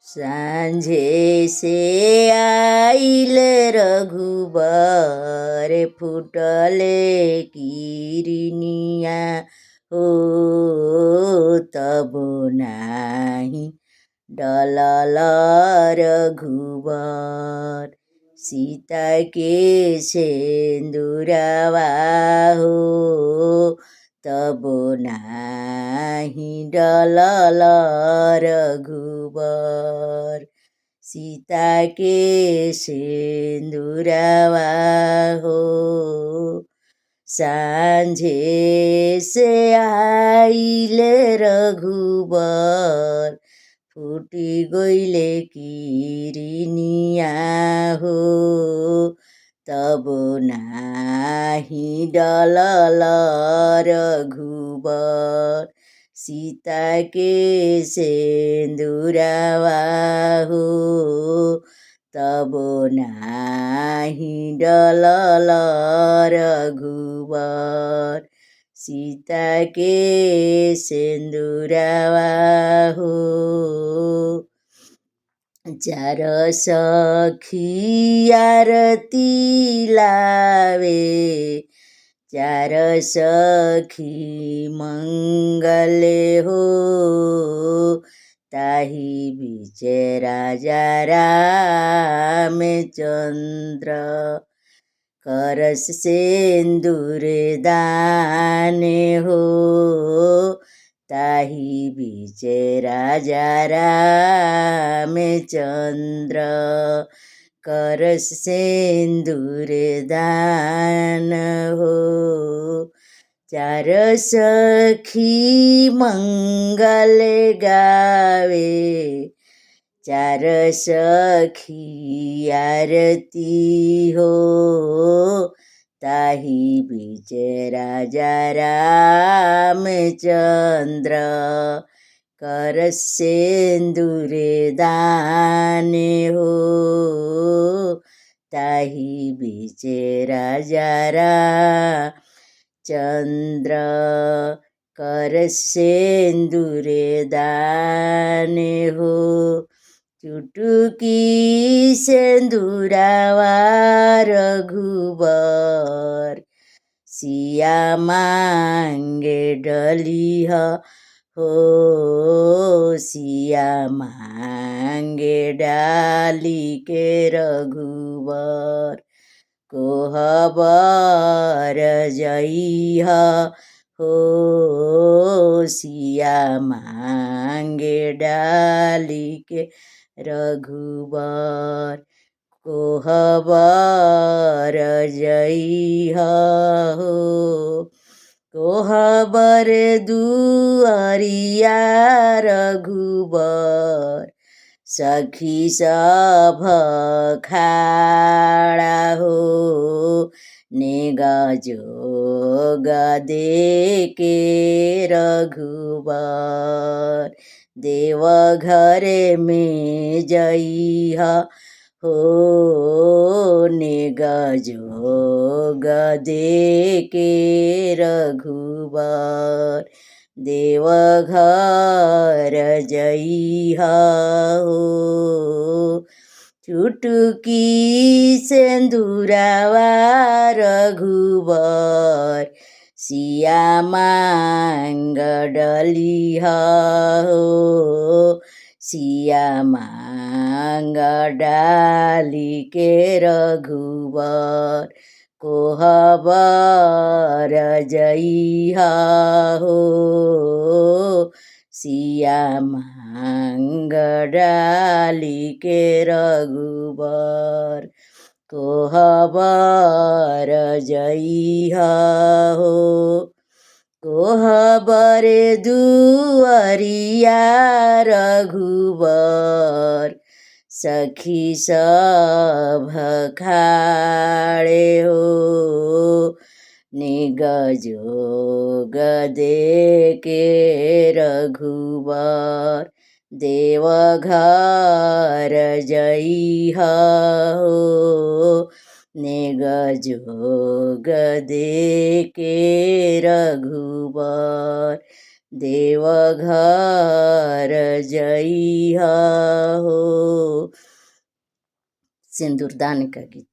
सांझे से आइल रघुबर फुटले किरनिया हो तब नाही डलल रघुबर सीता के सेंदुरवा हो तब नाही डलल रघुबर सीता के सेंदुरवा हो सांझे से आइल रघुबर फुटी गइले किरनिया हो तब नाही डलल रघुबर सीता के सेंदुरवा हो तब नाही डलल रघुबर सीता के सेंदुरवा हो चार सखी आरती लावे चार सखी मंगले हो ताही बीच राजा रामचंद्र करस सेंदूर दान हो ताही बीच राजा रामचंद्र करस सेंदूर दान हो चार सखी मंगल गावे चार सखी आरती हो ताही बीच राजा रामचंद्र करस सेंदूर दान हो ताही बीच राजा रामचंद्र करस सेंदूर दान हो चुटकी सेंदूरावा रघुबर सिया मांगे डलिह हो सिया मांगे डाली के रघुबर कोहबर जइह हो सिया मांगे डाली के रघुबर कोहबर जइह हो कोहबर दुआरिया रघुबर सखी सभ खाड़ा हो नेग जोग दे के रघुबर देवघर में जइह हो नेग जोग दे के रघुबर देवघर जइह हो चुटकी सेंदूरावा रघुबर सिया मांग डलिह हो सिया मांग डाली के रघुबर कोहबर जइह हो सिया मांग डाली के रघुबर कोहबर जइह हो कोहबर दुआरिया रघुबर सखी सभ खाड़े हो निग जोग दे के रघुबर देवघर जइह हो निग जोग दे के रघुबर देवघर जइहा हो। सिंदूरदान का गीत।